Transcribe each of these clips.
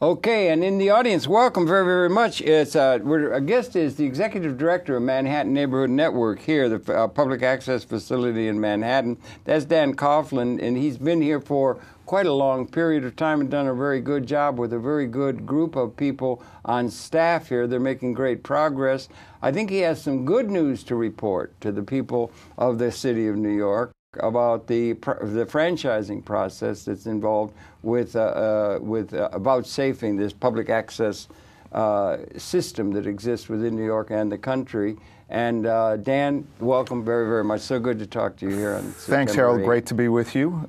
Okay, and in the audience, welcome very, very much. Our guest is the Executive Director of Manhattan Neighborhood Network here, the public access facility in Manhattan. That's Dan Coughlin, and he's been here for quite a long period of time and done a very good job with a very good group of people on staff here. They're making great progress. I think he has some good news to report to the people of the city of New York about the franchising process that's involved with vouchsafing this public access system that exists within New York and the country. And Dan, welcome very, very much. So good to talk to you here on September Thanks, Harold. 8th. Great to be with you.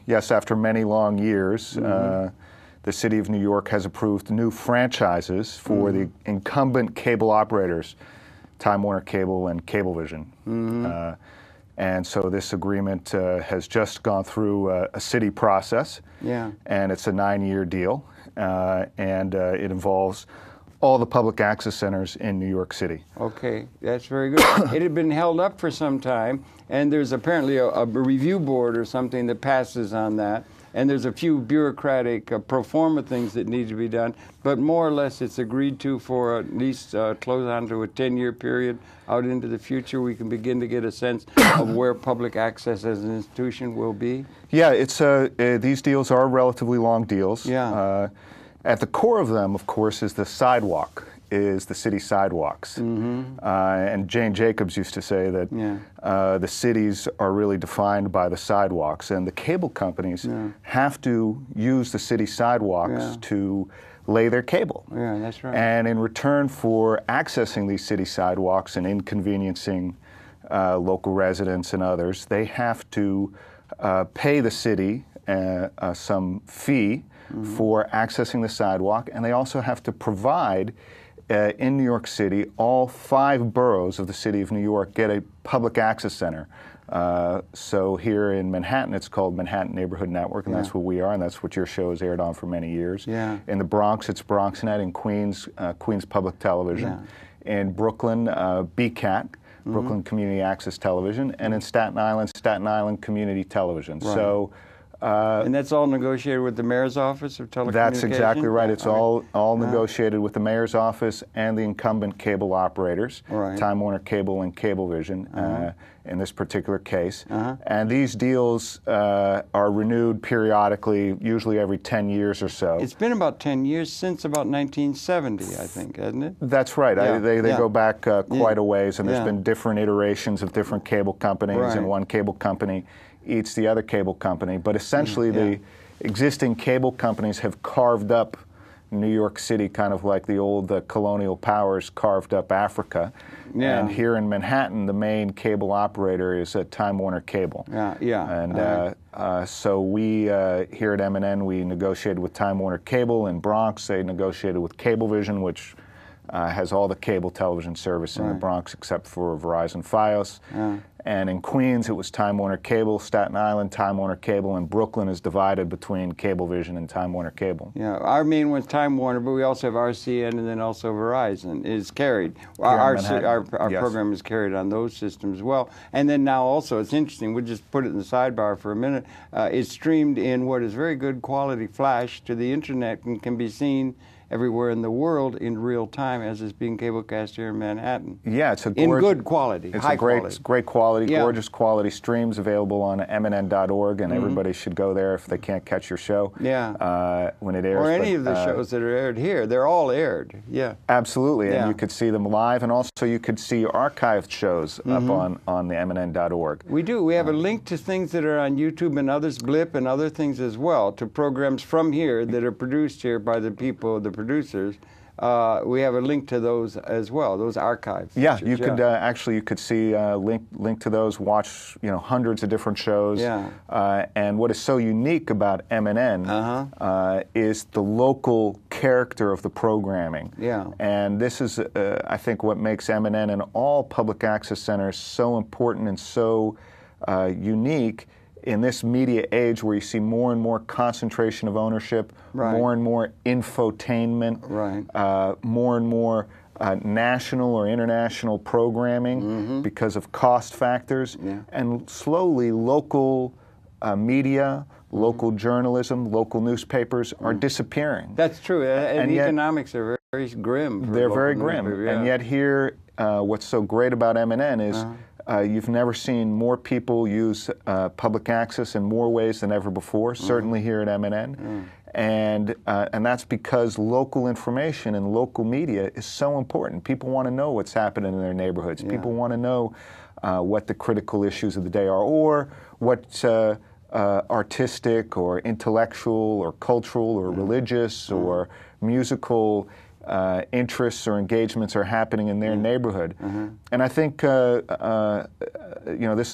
Yes, after many long years, the City of New York has approved new franchises for the incumbent cable operators, Time Warner Cable and Cablevision. And so this agreement has just gone through a city process, and it's a 9-year deal, and it involves all the public access centers in New York City. Okay, that's very good. It had been held up for some time, and there's apparently a review board or something that passes on that, and there's a few bureaucratic pro forma things that need to be done, but more or less it's agreed to for at least close on to a 10-year period out into the future. We can begin to get a sense of where public access as an institution will be. Yeah, it's these deals are relatively long deals. At the core of them, of course, is the sidewalk, is the city sidewalks. And Jane Jacobs used to say that the cities are really defined by the sidewalks, and the cable companies have to use the city sidewalks to lay their cable. Yeah, that's right. And in return for accessing these city sidewalks and inconveniencing local residents and others, they have to pay the city some fee for accessing the sidewalk, and they also have to provide in New York City, all 5 boroughs of the city of New York get a public access center. So here in Manhattan, it's called Manhattan Neighborhood Network, and that's what we are, and that's what your show has aired on for many years. In the Bronx, it's BronxNet. In Queens, Queens Public Television. In Brooklyn, BCAT, Brooklyn Community Access Television, and in Staten Island Community Television. So. And that's all negotiated with the mayor's office of telecommunications? That's exactly right. It's all negotiated with the mayor's office and the incumbent cable operators, Time Warner Cable and Cablevision, in this particular case. And these deals are renewed periodically, usually every 10 years or so. It's been about 10 years since about 1970, I think, hasn't it? That's right. They go back quite a ways, and there's been different iterations of different cable companies, and one cable company eats the other cable company, but essentially the existing cable companies have carved up New York City kind of like the old colonial powers carved up Africa. And here in Manhattan, the main cable operator is Time Warner Cable. And so we, here at MNN, we negotiated with Time Warner Cable. In Bronx, they negotiated with Cablevision, which has all the cable television service in the Bronx except for Verizon Fios. And in Queens, it was Time Warner Cable. Staten Island, Time Warner Cable, and Brooklyn is divided between Cablevision and Time Warner Cable. Our main one's Time Warner, but we also have RCN, and then also Verizon is carried. Our program is carried on those systems as well. And then now also, it's interesting, we'll just put it in the sidebar for a minute, it's streamed in what is very good quality flash to the internet and can be seen everywhere in the world in real time as it's being cablecast here in Manhattan. Yeah, it's a in good quality, it's high a great quality. Great quality, gorgeous quality streams available on MNN.org, and everybody should go there if they can't catch your show when it airs. Or any of the shows that are aired here. They're all aired, Absolutely, and you could see them live, and also you could see archived shows up on the MNN.org. We do. We have a link to things that are on YouTube and others, Blip and other things as well, to programs from here that are produced here by the people, the producers. We have a link to those as well, those archives. Yeah, you could actually you could see link to those, watch hundreds of different shows. And what is so unique about MNN is the local character of the programming. And this is I think what makes MNN and all public access centers so important and so unique in this media age where you see more and more concentration of ownership, more and more infotainment, more and more national or international programming because of cost factors, and slowly local media, local journalism, local newspapers are disappearing. That's true, and economics are very grim. They're very grim, and yet here, what's so great about MNN is you've never seen more people use public access in more ways than ever before, certainly here at MNN. And that's because local information and local media is so important. People want to know what's happening in their neighborhoods. People want to know what the critical issues of the day are, or what artistic or intellectual or cultural or religious or musical interests or engagements are happening in their neighborhood. And I think this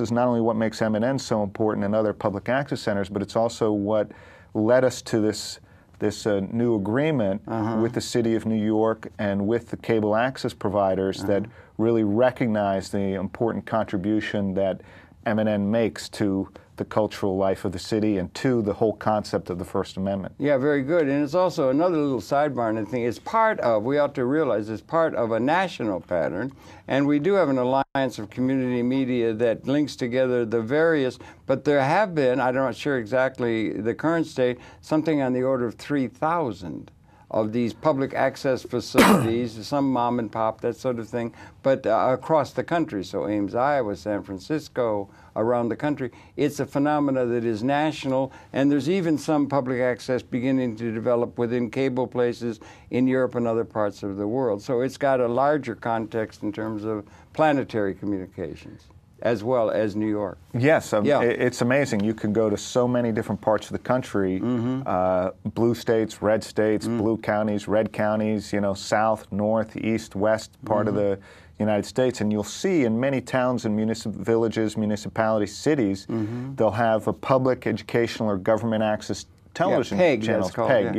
is not only what makes MNN so important and other public access centers, but it's also what led us to this new agreement with the City of New York and with the cable access providers that really recognize the important contribution that MNN makes to the cultural life of the city and to the whole concept of the First Amendment. Yeah, very good. And it's also another little sidebar, and I think it's part of, we ought to realize, it's part of a national pattern, and we do have an alliance of community media that links together the various, but there have been, I'm not sure exactly the current state, something on the order of 3,000 of these public access facilities, some mom and pop, that sort of thing, but across the country. So Ames, Iowa, San Francisco, around the country. It's a phenomena that is national, and there's even some public access beginning to develop within cable places in Europe and other parts of the world. So it's got a larger context in terms of planetary communications, as well as New York. Yes, it's amazing. You can go to so many different parts of the country, blue states, red states, blue counties, red counties, south, north, east, west part of the United States, and you'll see in many towns and villages, municipalities, cities, they'll have a public, educational, or government access television channels. PEG,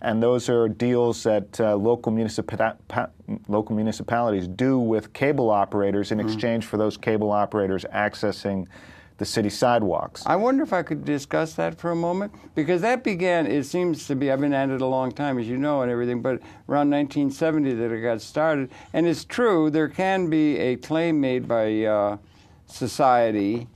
and those are deals that local municipalities do with cable operators in exchange for those cable operators accessing the city sidewalks. I wonder if I could discuss that for a moment, because that began, it seems to be, I've been at it a long time, as you know, and everything, but around 1970 that it got started. And it's true, there can be a claim made by society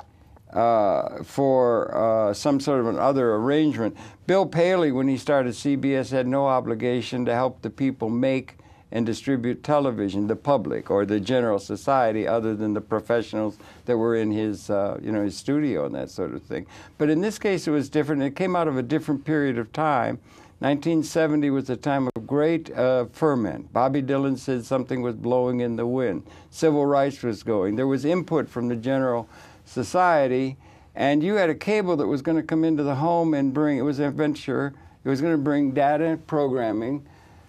for some sort of an other arrangement. Bill Paley, when he started CBS, had no obligation to help the people make and distribute television, the public or the general society, other than the professionals that were in his, his studio and that sort of thing. But in this case, it was different. It came out of a different period of time. 1970 was a time of great ferment. Bobby Dylan said something was blowing in the wind. Civil rights was going. There was input from the general society, and you had a cable that was going to come into the home and bring, it was a venture, it was going to bring data programming.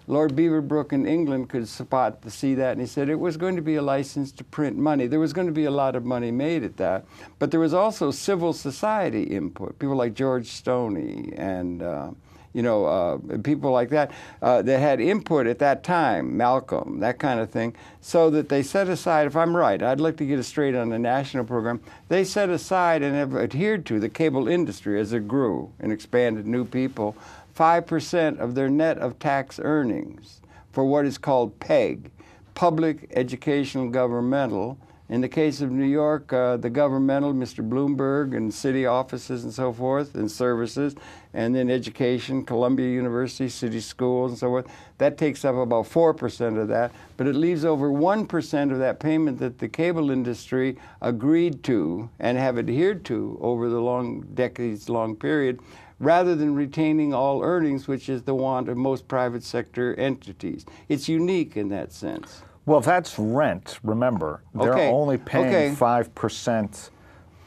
Lord Beaverbrook in England could see that, and he said it was going to be a license to print money. There was going to be a lot of money made at that, but there was also civil society input. People like George Stoney and people like that that had input at that time, Malcolm, that kind of thing, so that they set aside, if I'm right, I'd like to get it straight on the national program, they set aside and have adhered to the cable industry as it grew and expanded new people, 5% of their net of tax earnings for what is called PEG, Public Educational Governmental. In the case of New York, the governmental, Mr. Bloomberg, and city offices and so forth, and services, and then education, Columbia University, city schools, and so forth. That takes up about 4% of that, but it leaves over 1% of that payment that the cable industry agreed to and have adhered to over the decades-long period, rather than retaining all earnings, which is the want of most private sector entities. It's unique in that sense. Well, if that's rent, remember, they're only paying 5%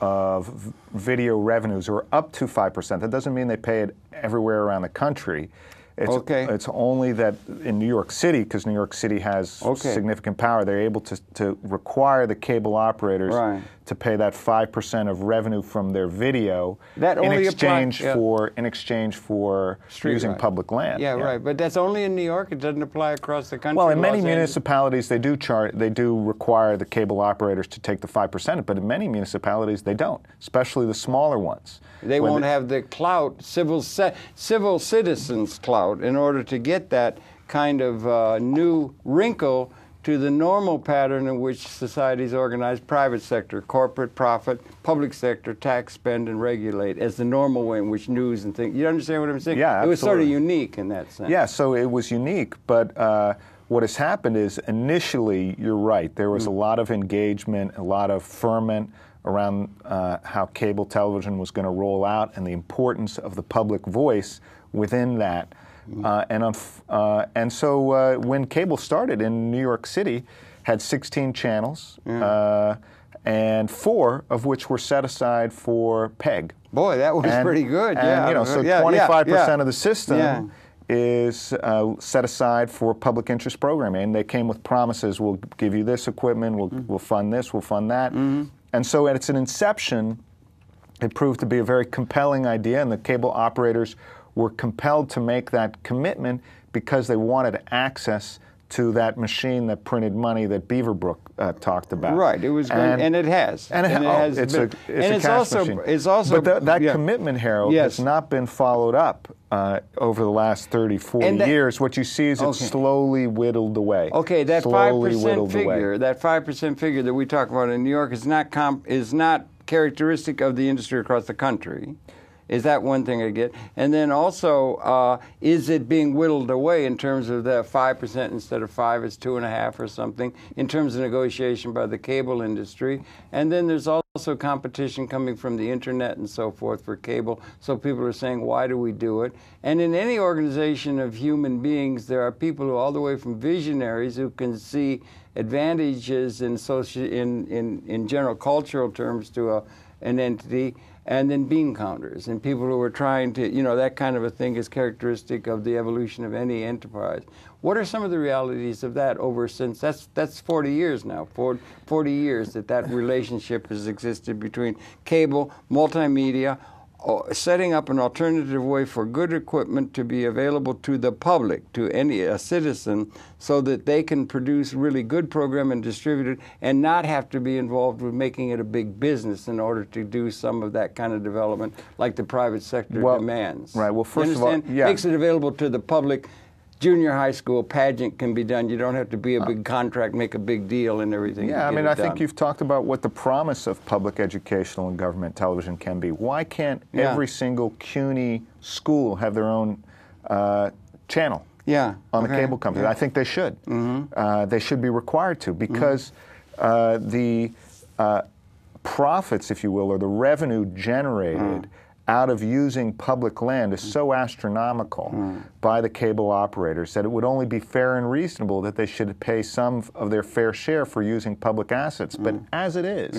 of video revenues, or up to 5%. That doesn't mean they pay it everywhere around the country. It's only that in New York City, because New York City has significant power, they're able to require the cable operators to pay that 5% of revenue from their video in exchange for using public land. Right. But that's only in New York. It doesn't apply across the country. Well, in many municipalities, they do require the cable operators to take the 5%, but in many municipalities, they don't, especially the smaller ones. They won't have the clout, civil citizens clout, in order to get that kind of new wrinkle to the normal pattern in which society is organized: private sector, corporate profit, public sector, tax, spend, and regulate, as the normal way in which news and things. You understand what I'm saying? Yeah, absolutely. It was sort of unique in that sense. Yeah, so it was unique, but what has happened is initially, you're right, there was a lot of engagement, a lot of ferment around how cable television was going to roll out and the importance of the public voice within that. And so when cable started in New York City, had 16 channels, and 4 of which were set aside for PEG. Boy, that was pretty good. And, you know, so 25% of the system is set aside for public interest programming, and they came with promises: we'll give you this equipment, we'll fund this, we'll fund that. And so at its inception, it proved to be a very compelling idea, and the cable operators were compelled to make that commitment because they wanted access to that machine that printed money that Beaverbrook talked about. Right. It was, and it has. And it has. It's a cash machine. It's also. But that commitment, Harold, has not been followed up over the last 30, 40 years. What you see is it's slowly whittled away. Okay, that 5% figure, that 5% figure that we talk about in New York is not characteristic of the industry across the country. Is that one thing I get? And then also, is it being whittled away in terms of that 5% instead of 5, it's 2.5 or something, in terms of negotiation by the cable industry? And then there's also competition coming from the internet and so forth for cable. So people are saying, why do we do it? And in any organization of human beings, there are people who, all the way from visionaries, who can see advantages in general cultural terms to an entity, and then bean counters, and people who are trying to, you know, that kind of a thing is characteristic of the evolution of any enterprise. What are some of the realities of that since that's 40 years now, 40 years that relationship has existed between cable, multimedia, setting up an alternative way for good equipment to be available to the public, to a citizen, so that they can produce really good program and distribute it and not have to be involved with making it a big business in order to do some of that kind of development like the private sector demands. Right. Well, first of all, makes it available to the public. Junior high school pageant can be done. You don't have to be a big contract, make a big deal and everything. Yeah, I mean, I think you've talked about what the promise of public educational and government television can be. Why can't every single CUNY school have their own channel on the cable company? I think they should. They should be required to, because the profits, if you will, or the revenue generated out of using public land is so astronomical by the cable operators that it would only be fair and reasonable that they should pay some of their fair share for using public assets. But as it is,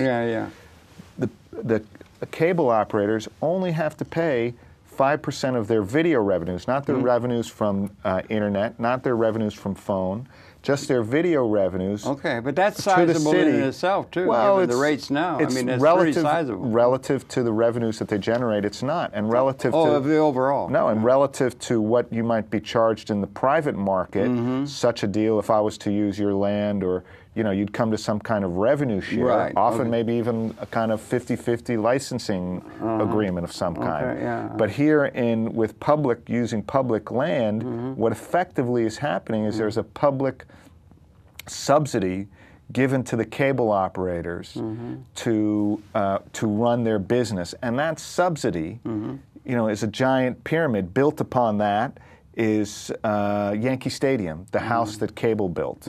the cable operators only have to pay 5% of their video revenues, not their revenues from internet, not their revenues from phone, just their video revenues. Okay, but that's sizable in itself, too, given the rates now. I mean, it's pretty sizable. Relative to the revenues that they generate, it's not. And relative to of the overall. No, and relative to what you might be charged in the private market, such a deal, if I was to use your land, or, you know, you'd come to some kind of revenue share, often maybe even a kind of 50-50 licensing agreement of some kind. But here with using public land, what effectively is happening is there's a public subsidy given to the cable operators to run their business, and that subsidy, you know, is a giant pyramid. Built upon that is Yankee Stadium, the house that cable built,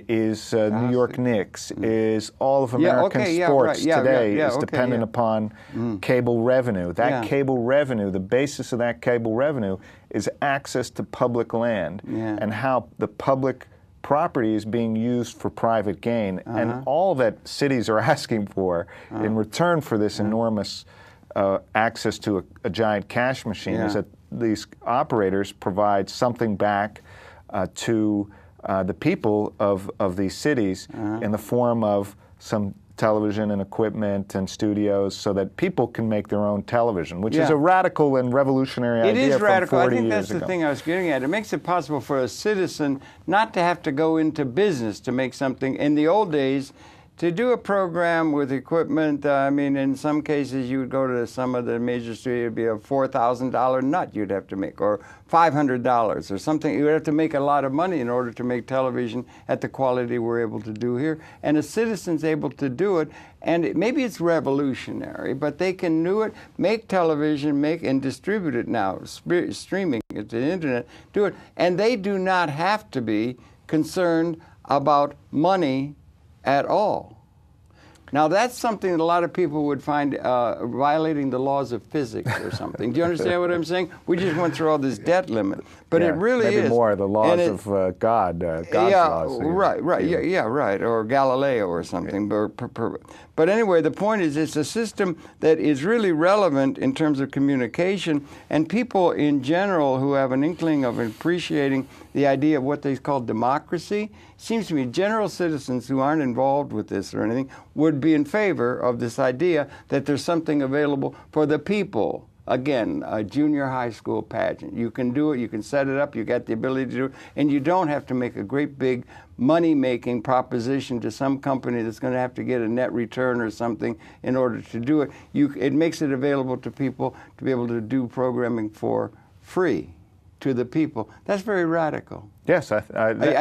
is New York Knicks, is all of American sports today is dependent upon cable revenue. That cable revenue, the basis of that cable revenue is access to public land, and how the public property is being used for private gain. And all that cities are asking for in return for this enormous access to a giant cash machine is that these operators provide something back to the people of these cities in the form of some television and equipment and studios, so that people can make their own television, which is a radical and revolutionary idea from 40 years ago. It is radical. I think that's the thing I was getting at. It makes it possible for a citizen not to have to go into business to make something. In the old days, To do a program with equipment, I mean, in some cases you would go to some of the major studios, it would be a $4,000 nut you'd have to make, or $500 or something. You would have to make a lot of money in order to make television at the quality we're able to do here. And a citizen's able to do it, and maybe it's revolutionary, but they can do it, make television, make and distribute it now, streaming it to the internet, do it. And they do not have to be concerned about money at all. Now, that's something that a lot of people would find violating the laws of physics or something. Do you understand what I'm saying? We just went through all this debt limit. But it really maybe is. Maybe more the laws of God, God's laws. Right, right, or Galileo or something. But anyway, the point is it's a system that is really relevant in terms of communication, and people in general who have an inkling of appreciating the idea of what they call democracy, seems to me general citizens who aren't involved with this or anything would be in favor of this idea that there's something available for the people. Again, a junior high school pageant. You can do it, you can set it up, you got the ability to do it, and you don't have to make a great big money-making proposition to some company that's going to have to get a net return or something in order to do it. It makes it available to people to be able to do programming for free to the people. That's very radical. Yes, I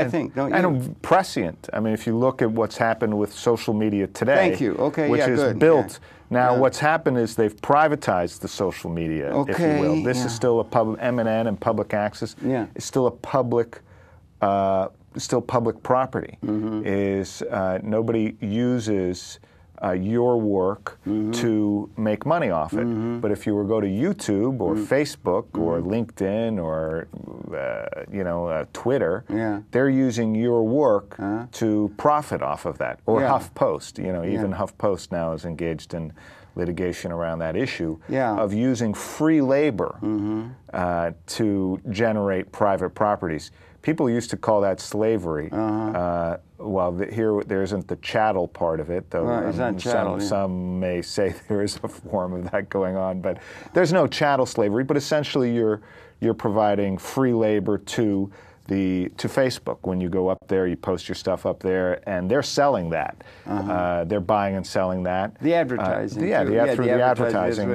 think, don't you? And prescient. I mean, if you look at what's happened with social media today, thank you. Okay, which is good. built. Now, what's happened is they've privatized the social media, if you will. This is still a public, M&N and public access. It's still a public, still public property. Is nobody uses your work to make money off it. But if you were to go to YouTube or Facebook or LinkedIn or Twitter, they're using your work to profit off of that. Or HuffPost, even HuffPost now is engaged in litigation around that issue of using free labor to generate private properties. People used to call that slavery. Well, here there isn't the chattel part of it, though. It's not chattel, some may say there is a form of that going on, but there's no chattel slavery. But essentially, you're providing free labor to Facebook. When you go up there, you post your stuff up there, and they're selling that. They're buying and selling that. The advertising. Through the advertising.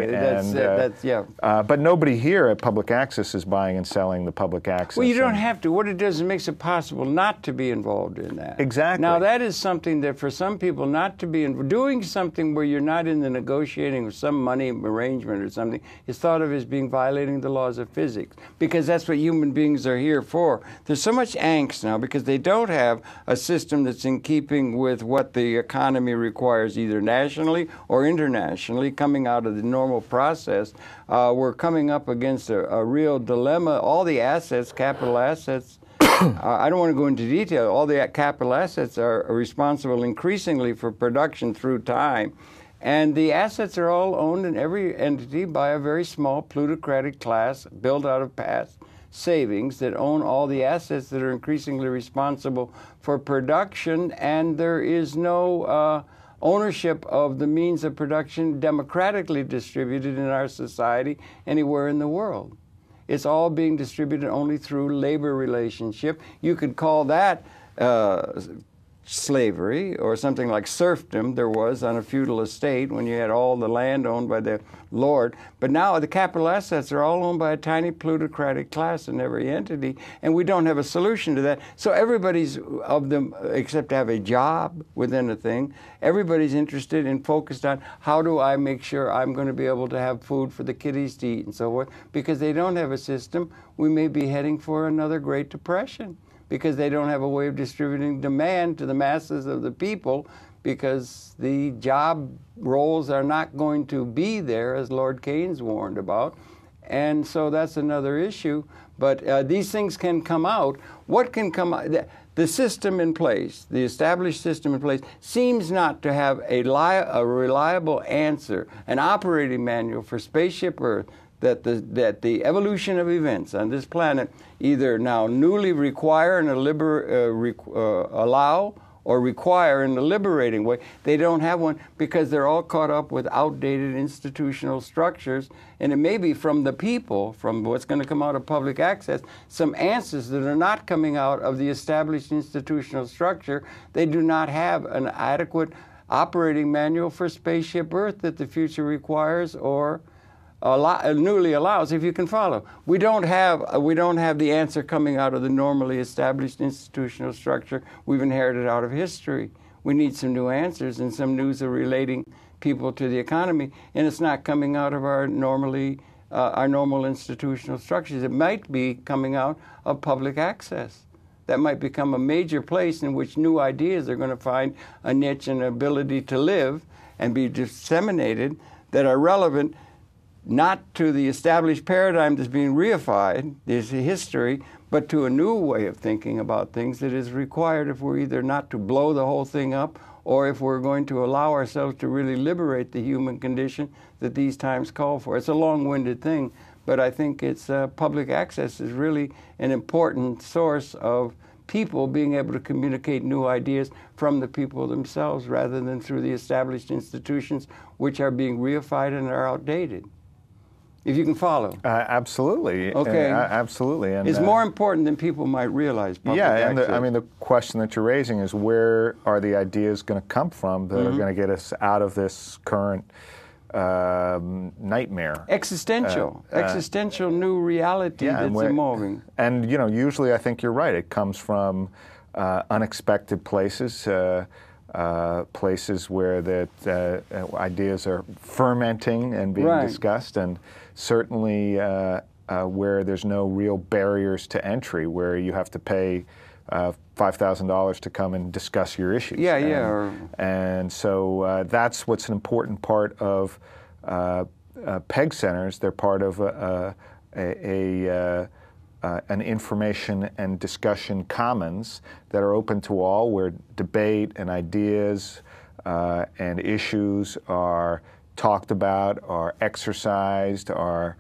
But nobody here at Public Access is buying and selling the public access. Well, you don't have to. What it does, it makes it possible not to be involved in that. Exactly. Now, that is something that for some people not to be doing something where you're not in the negotiating of some money arrangement or something is thought of as being violating the laws of physics, because that's what human beings are here for. There's so much angst now because they don't have a system that's in keeping with what the economy requires, either nationally or internationally, coming out of the normal process. We're coming up against a real dilemma. All the assets, capital assets, I don't want to go into detail. All the capital assets are responsible increasingly for production through time. And the assets are all owned in every entity by a very small plutocratic class built out of past savings that own all the assets that are increasingly responsible for production, and there is no ownership of the means of production democratically distributed in our society anywhere in the world. It's all being distributed only through labor relationship. You could call that slavery, or something like serfdom there was on a feudal estate when you had all the land owned by the lord. But now the capital assets are all owned by a tiny plutocratic class in every entity, and we don't have a solution to that. So everybody's of them, except to have a job within a thing, everybody's interested and focused on how do I make sure I'm going to be able to have food for the kiddies to eat and so forth. Because they don't have a system, we may be heading for another Great Depression, because they don't have a way of distributing demand to the masses of the people, because the job roles are not going to be there, as Lord Keynes warned about. And so that's another issue. But these things can come out. What can come out? The system in place, the established system in place, seems not to have a reliable answer, an operating manual for Spaceship Earth, that the evolution of events on this planet either now newly require and allow, or require in a liberating way. They don't have one because they're all caught up with outdated institutional structures, and it may be from the people, from what's going to come out of public access, some answers that are not coming out of the established institutional structure. They do not have an adequate operating manual for Spaceship Earth that the future requires or newly allows, if you can follow. We don't have the answer coming out of the normally established institutional structure we've inherited out of history. We need some new answers and some news of relating people to the economy, and it's not coming out of our normal institutional structures. It might be coming out of public access. That might become a major place in which new ideas are going to find a niche and ability to live and be disseminated that are relevant not to the established paradigm that's being reified, there's history, but to a new way of thinking about things that is required if we're either not to blow the whole thing up or if we're going to allow ourselves to really liberate the human condition that these times call for. It's a long-winded thing, but I think it's public access is really an important source of people being able to communicate new ideas from the people themselves rather than through the established institutions which are being reified and are outdated. If you can follow. Absolutely. Okay. Absolutely. And, it's more important than people might realize. And I mean, the question that you're raising is where are the ideas going to come from that are going to get us out of this current nightmare? Existential new reality that's evolving. And, you know, usually I think you're right. It comes from unexpected places. Places where that ideas are fermenting and being discussed, and certainly where there's no real barriers to entry, where you have to pay $5,000 to come and discuss your issues. And so that's what's an important part of PEG centers. They're part of an information and discussion commons that are open to all, where debate and ideas and issues are talked about, are exercised, are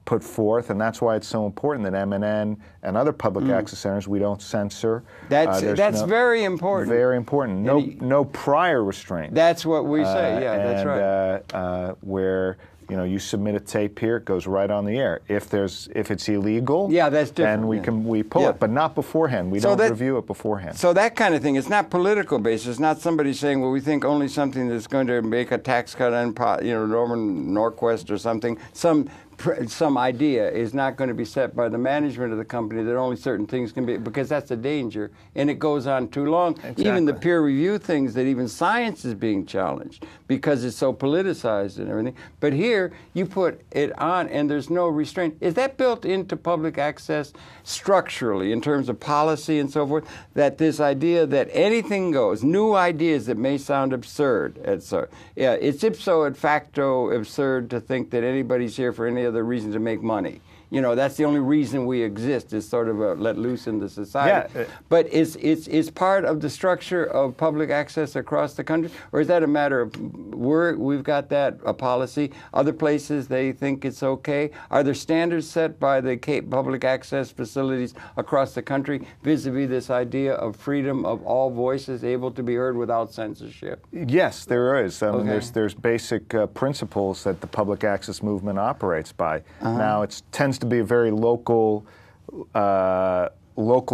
put forth, and that's why it's so important that MNN and other public access centers, we don't censor. That's very important. Very important. No prior restraint. That's what we say. That's right. Where you submit a tape here, it goes right on the air. If it's illegal, that's different. Then we pull it, but not beforehand. We don't review it beforehand. So that kind of thing. It's not political based. It's not somebody saying, well, we think only something that's going to make a tax cut on, Norman Norquist or something. Some idea is not going to be set by the management of the company that only certain things can be, because that's a danger, and it goes on too long. Exactly. Even the peer review things, that even science is being challenged because it's so politicized and everything. But here, you put it on and there's no restraint. Is that built into public access structurally in terms of policy and so forth, that this idea that anything goes, new ideas that may sound absurd, it's ipso et facto absurd to think that anybody's here for any other reason to make money. That's the only reason we exist, is sort of let loose in the society. Yeah. But it's part of the structure of public access across the country, or is that a matter of we've got a policy? Other places they think it's okay. Are there standards set by the public access facilities across the country vis-a-vis this idea of freedom of all voices able to be heard without censorship? Yes, there is. There's basic principles that the public access movement operates by. Now it tends to be very local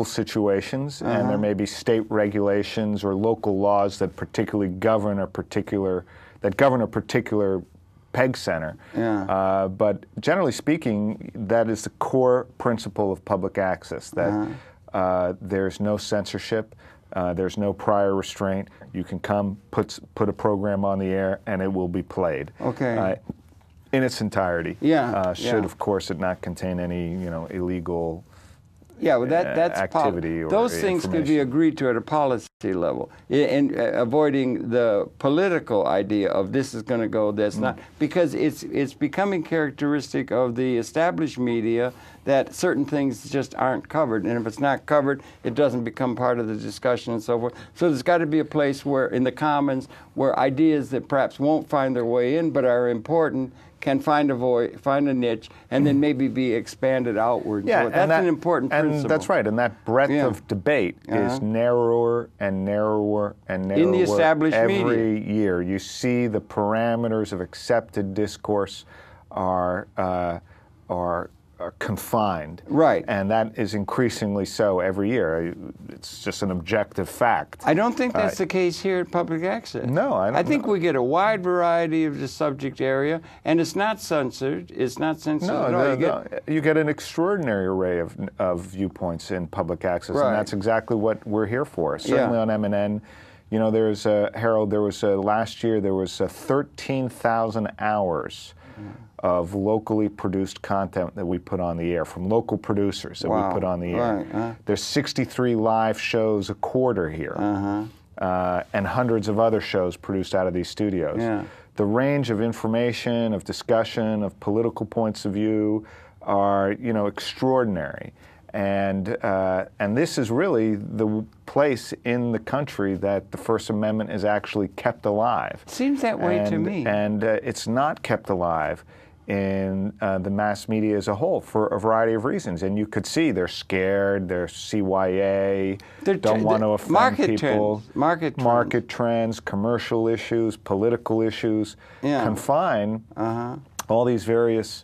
situations, and there may be state regulations or local laws that particularly govern a particular PEG center. But generally speaking, that is the core principle of public access, that there's no censorship, there's no prior restraint. You can come, put a program on the air, and it will be played. In its entirety. Should, of course, it not contain any, illegal that's activity or those things could be agreed to at a policy level, and avoiding the political idea of this is going to go, this not, because it's becoming characteristic of the established media that certain things just aren't covered, and if it's not covered, it doesn't become part of the discussion and so forth. So there's got to be a place where, in the commons, where ideas that perhaps won't find their way in but are important can find a voice, find a niche, and then maybe be expanded outward. So that's an important principle. And that's right. And that breadth of debate is narrower and narrower and narrower in the established every year. You see the parameters of accepted discourse are confined. Right. And that is increasingly so every year. It's just an objective fact. I don't think that's the case here at Public Access. No, I think we get a wide variety of the subject area, and it's not censored. It's not censored at all. You get an extraordinary array of viewpoints in Public Access, and that's exactly what we're here for. Certainly on MNN. You know, there's Harold. There was last year. There was 13,000 hours of locally produced content that we put on the air from local producers that we put on the air. Right. There's 63 live shows a quarter here, and hundreds of other shows produced out of these studios. Yeah. The range of information, of discussion, of political points of view are, you know, extraordinary. And this is really the place in the country that the First Amendment is actually kept alive. Seems that way to me. And it's not kept alive in the mass media as a whole for a variety of reasons. And you could see they're scared, they're CYA, don't want to offend people. Market trends, commercial issues, political issues, confine all these various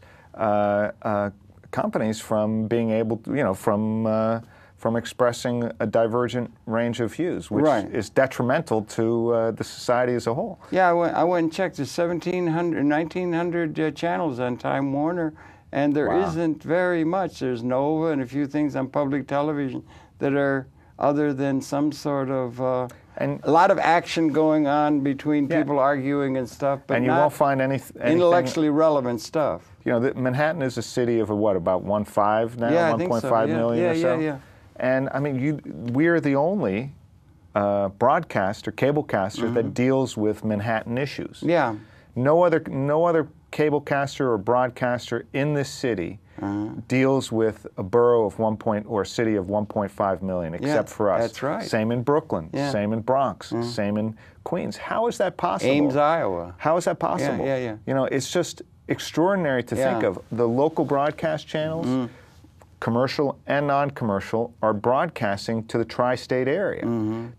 companies from being able to, you know, from expressing a divergent range of views, which is detrimental to the society as a whole. Yeah, I went and checked. There's 1,900 channels on Time Warner, and there isn't very much. There's Nova and a few things on public television that are other than some sort of and a lot of action going on between people arguing and stuff, but you won't find anything intellectually relevant stuff. You know, Manhattan is a city of what, about 1.5 now, 1.5 million or so. Yeah. And I mean, we're the only broadcaster, cablecaster that deals with Manhattan issues. Yeah. No other cablecaster or broadcaster in this city deals with a borough of or a city of 1.5 million, except for us. That's right. Same in Brooklyn. Same in Bronx. Same in Queens. How is that possible? Ames, Iowa. How is that possible? Yeah. You know, it's just extraordinary to think of. The local broadcast channels, commercial and non-commercial, are broadcasting to the tri-state area.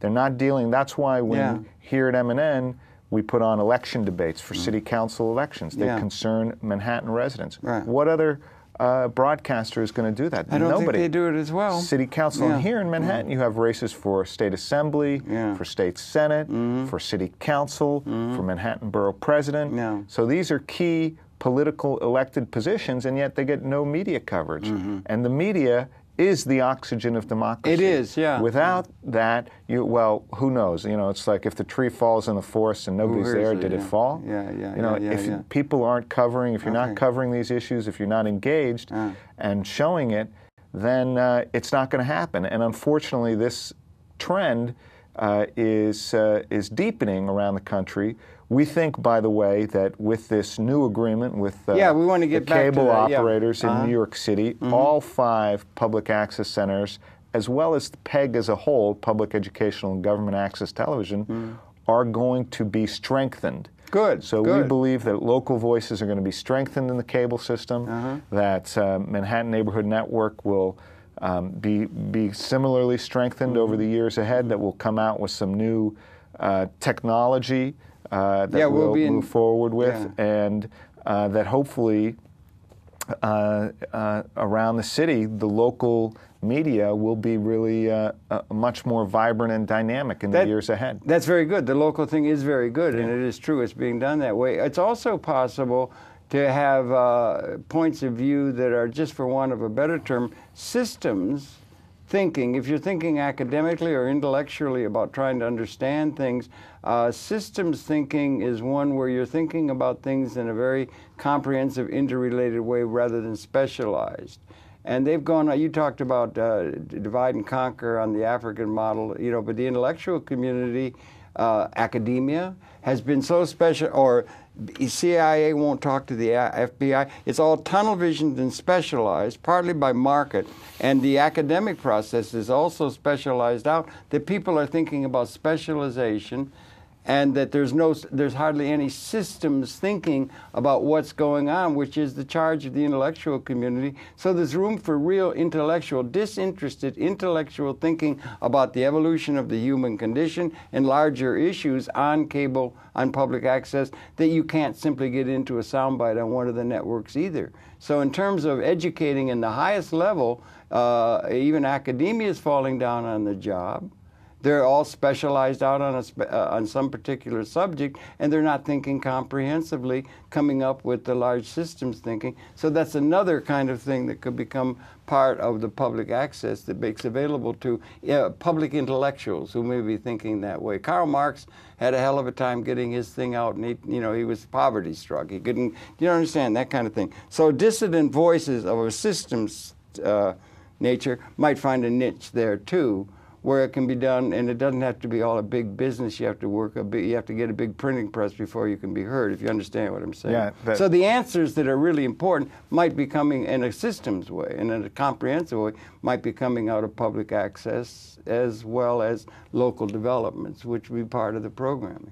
They're not dealing. That's why when here at MNN we put on election debates for city council elections. They concern Manhattan residents. What other broadcaster is going to do that? I don't Nobody. think they do it as well. City council. And here in Manhattan you have races for state assembly, for state senate, for city council, for Manhattan borough president. So these are key political elected positions, and yet they get no media coverage. And the media is the oxygen of democracy. It is, yeah. Without that, well, who knows? You know, it's like if the tree falls in the forest and nobody's there, did it fall? You know, if people aren't covering, if you're not covering these issues, if you're not engaged and showing it, then it's not going to happen. And unfortunately, this trend is deepening around the country. We think, by the way, that with this new agreement with we want to get the cable back to that, operators in New York City, all 5 public access centers, as well as the PEG as a whole, Public Educational and Government Access Television, are going to be strengthened. Good. So we believe that local voices are going to be strengthened in the cable system, that Manhattan Neighborhood Network will be similarly strengthened over the years ahead, that will come out with some new technology that we'll move forward with, and that hopefully around the city, the local media will be really much more vibrant and dynamic in the years ahead. That's very good. The local thing is very good, and it is true. It's being done that way. It's also possible to have points of view that are, just for want of a better term, systems thinking. If you're thinking academically or intellectually about trying to understand things, systems thinking is one where you're thinking about things in a very comprehensive, interrelated way rather than specialized. And they've gone, you talked about divide and conquer on the African model, you know, but the intellectual community, academia, has been so special, or CIA won't talk to the FBI. It's all tunnel visioned and specialized, partly by market. And the academic process is also specialized out, that people are thinking about specialization and that there's hardly any systems thinking about what's going on, which is the charge of the intellectual community. So there's room for real disinterested intellectual thinking about the evolution of the human condition and larger issues on cable, on public access, that you can't simply get into a soundbite on one of the networks either. So in terms of educating in the highest level, even academia is falling down on the job. They're all specialized out on some particular subject, and they're not thinking comprehensively, coming up with the large systems thinking. So that's another kind of thing that could become part of the public access that makes available to public intellectuals who may be thinking that way. Karl Marx had a hell of a time getting his thing out, and he was poverty-struck. He couldn't, you understand, that kind of thing. So dissident voices of a systems nature might find a niche there too, where it can be done, and it doesn't have to be all a big business. You have to get a big printing press before you can be heard, if you understand what I'm saying. Yeah, so the answers that are really important might be coming in a systems way, and in a comprehensive way, might be coming out of public access as well as local developments, which would be part of the programming.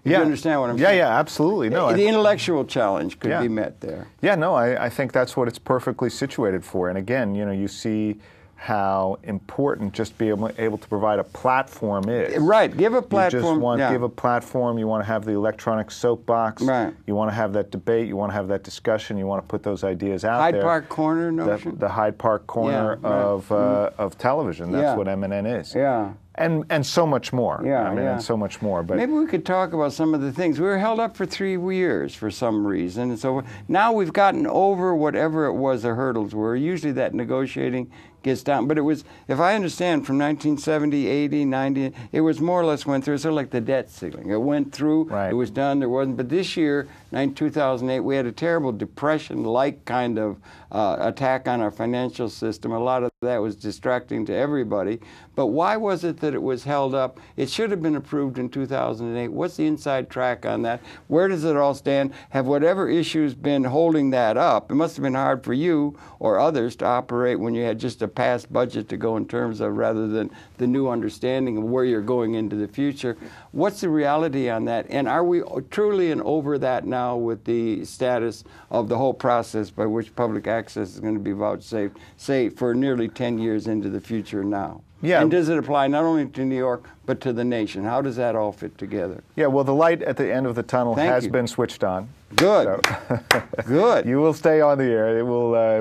You understand what I'm saying? Yeah, absolutely. No, the intellectual challenge could be met there. Yeah, no, I think that's what it's perfectly situated for. And again, you see how important just being able to provide a platform is. Right, give a platform. You just want to give a platform. You want to have the electronic soapbox. Right. You want to have that debate. You want to have that discussion. You want to put those ideas out there. Hyde Park Corner notion? The Hyde Park Corner of television. That's what MNN is. Yeah. And so much more. And so much more. But maybe we could talk about some of the things. We were held up for 3 years for some reason, and so now we've gotten over whatever it was the hurdles were. Usually that negotiating gets down, but it was, if I understand, from 1970, 80, 90, it was more or less went through, sort of like the debt ceiling. It went through, it was done, there wasn't, but this year, 2008, we had a terrible depression-like kind of attack on our financial system. A lot of that was distracting to everybody. But why was it that it was held up? It should have been approved in 2008. What's the inside track on that? Where does it all stand? Have whatever issues been holding that up? It must have been hard for you or others to operate when you had just a past budget to go in terms of, rather than the new understanding of where you're going into the future. What's the reality on that? And are we truly over that now with the status of the whole process by which public access is going to be vouchsafed, say, for nearly 10 years into the future now? Yeah. And does it apply not only to New York, but to the nation? How does that all fit together? Yeah, well, the light at the end of the tunnel has been switched on. Good. So Good. You will stay on the air.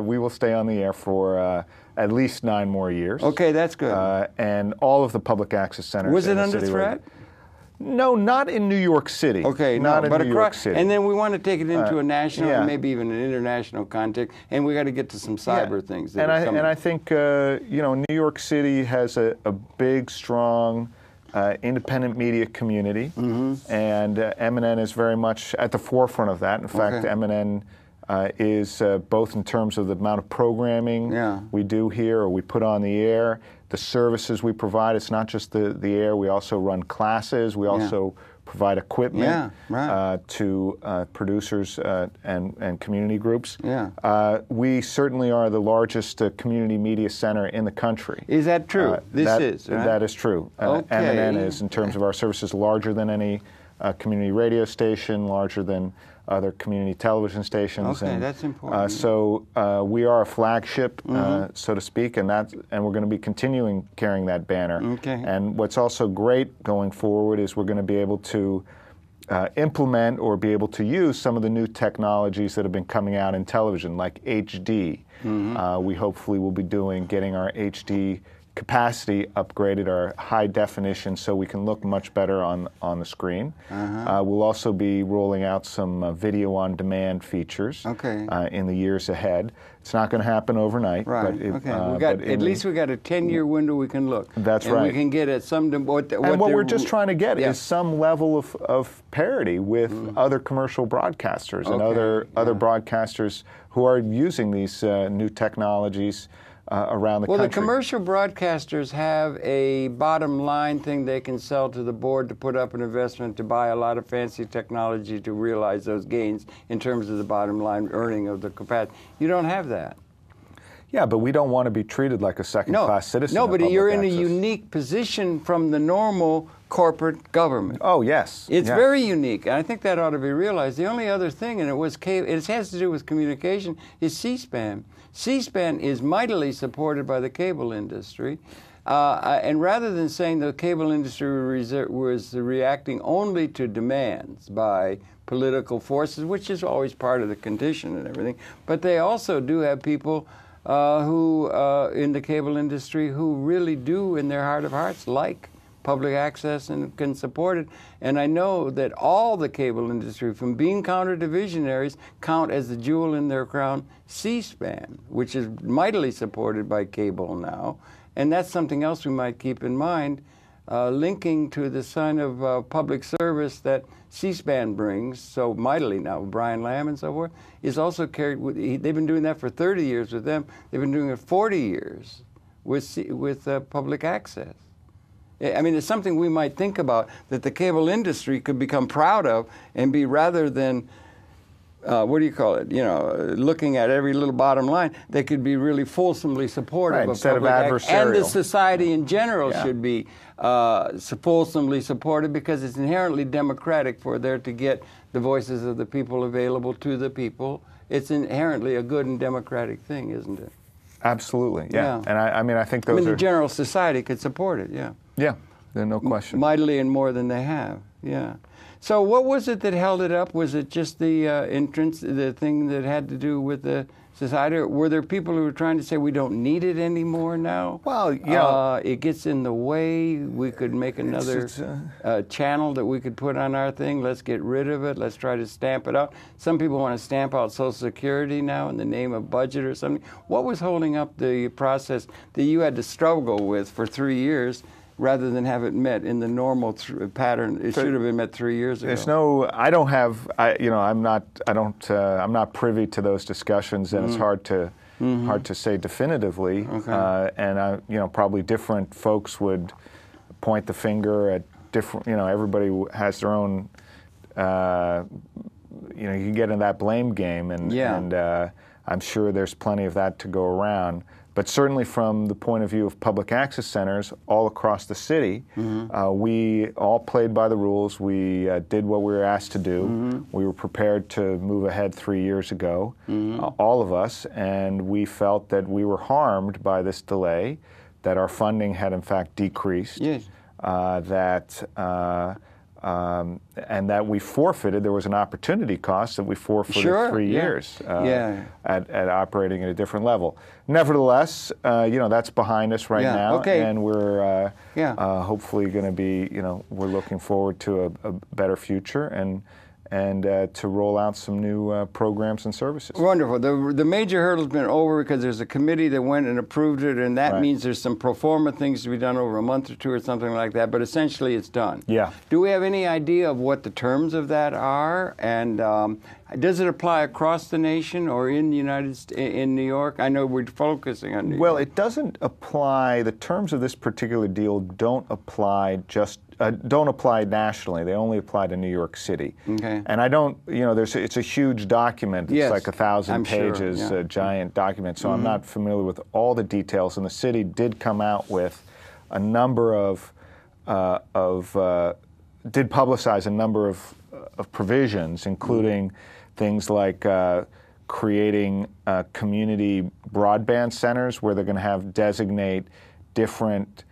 We will stay on the air for at least 9 more years. Okay, that's good. And all of the public access centers. Was it under threat? No, not in New York City. Okay, not in New York City. And then we want to take it into a national and maybe even an international context, and we got to get to some cyber things. And I think New York City has a big, strong independent media community, and MNN is very much at the forefront of that. In fact, MNN is both in terms of the amount of programming we do here or we put on the air, the services we provide. It's not just the air. We also run classes. We also provide equipment to producers and community groups. We certainly are the largest community media center in the country. Is that true? That is true. MNN is, in terms of our services, larger than any community radio station, larger than other community television stations. Okay, that's important. So we are a flagship, so to speak, and we're going to be continuing carrying that banner. Okay. And what's also great going forward is we're going to be able to implement or be able to use some of the new technologies that have been coming out in television, like HD. We hopefully will be getting our HD capacity upgraded, our high definition, so we can look much better on the screen. We'll also be rolling out some video on demand features in the years ahead. It's not going to happen overnight. Right. But at least we got a 10-year window we can look. That's right. We can get at some. And what we're just trying to get is some level of parity with other commercial broadcasters and other broadcasters who are using these new technologies around the country. Well, the commercial broadcasters have a bottom line thing they can sell to the board to put up an investment to buy a lot of fancy technology to realize those gains in terms of the bottom line earning of the capacity. You don't have that. Yeah, but we don't want to be treated like a second-class citizen. No, but you're in a unique position from the normal corporate government. Oh, yes. It's very unique, and I think that ought to be realized. The only other thing, and it has to do with communication, is C-SPAN. C-SPAN is mightily supported by the cable industry, and rather than saying the cable industry was reacting only to demands by political forces, which is always part of the condition and everything, but they also do have people who, in the cable industry, who really do, in their heart of hearts, like public access and can support it. And I know that all the cable industry, from bean counter to visionaries, count as the jewel in their crown C-SPAN, which is mightily supported by cable now. And that's something else we might keep in mind, linking to the sign of public service that C-SPAN brings so mightily now, Brian Lamb and so forth, is also carried with, they've been doing that for 30 years with them. They've been doing it 40 years with public access. I mean, it's something we might think about that the cable industry could become proud of and be, rather than, what do you call it, looking at every little bottom line, they could be really fulsomely supportive of instead public of adversarial. And the society in general should be fulsomely supported, because it's inherently democratic for there to get the voices of the people available to the people. It's inherently a good and democratic thing, isn't it? Absolutely, yeah. And I mean, I think those the general society could support it, yeah. Yeah, there's no question. Mightily and more than they have, yeah. So what was it that held it up? Was it just the entrance, the thing that had to do with the society? Or were there people who were trying to say we don't need it anymore now? Well, yeah. It gets in the way. We could make another channel that we could put on our thing. Let's get rid of it. Let's try to stamp it out. Some people want to stamp out Social Security now in the name of budget or something. What was holding up the process that you had to struggle with for 3 years, rather than have it met in the normal pattern? It should have been met 3 years ago. There's no, I don't have, I'm not privy to those discussions, and it's hard to say definitively. Okay. And probably different folks would point the finger at different, everybody has their own, you can get in that blame game, and I'm sure there's plenty of that to go around. But certainly from the point of view of public access centers all across the city, we all played by the rules. We did what we were asked to do. We were prepared to move ahead 3 years ago, all of us, and we felt that we were harmed by this delay, that our funding had in fact decreased, and that we forfeited. There was an opportunity cost that we forfeited 3 years at operating at a different level. Nevertheless, that's behind us right now, and we're hopefully going to be, we're looking forward to a better future and to roll out some new programs and services. Wonderful. The major hurdle's been over because there's a committee that went and approved it, and that means there's some pro forma things to be done over a month or two or something like that, but essentially it's done. Yeah. Do we have any idea of what the terms of that are? And does it apply across the nation or in the in New York? I know we're focusing on New York. Well, it doesn't apply. The terms of this particular deal don't apply don't apply nationally. They only apply to New York City. Okay. And I don't, it's a huge document. It's like 1,000 pages, a giant document. So I'm not familiar with all the details. And the city did come out with a number did publicize a number of provisions, including things like creating community broadband centers where they're going to designate different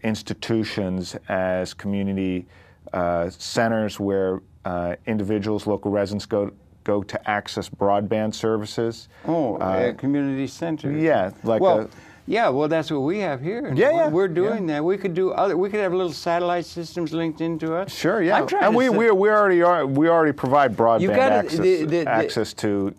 institutions as community centers where individuals, local residents go to access broadband services. Community centers. Yeah, well, that's what we have here. We're doing that. We could do we could have little satellite systems linked into us. Sure, yeah. And we already provide broadband access to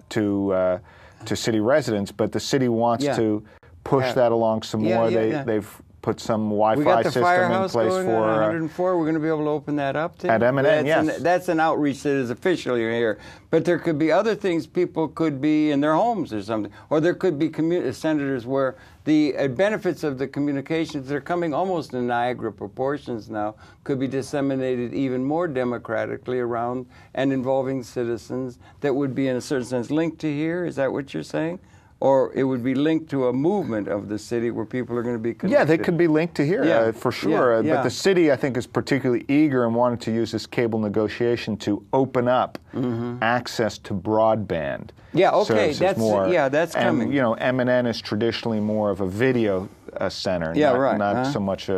city residents, but the city wants to push that along some more. They've put some Wi-Fi system in place for 104. We're going to be able to open that up to at M&N. Yes, that's an outreach that is officially here. But there could be other things. People could be in their homes or something, or there could be senators where the benefits of the communications that are coming almost in Niagara proportions now could be disseminated even more democratically around and involving citizens that would be in a certain sense linked to here. Is that what you're saying? or it would be linked to a movement of the city where people are going to be connected. Yeah, they could be linked to here, for sure. Yeah. But the city, I think, is particularly eager and wanted to use this cable negotiation to open up access to broadband. Yeah, okay, that's coming. And, you know, M&N is traditionally more of a video center, not so much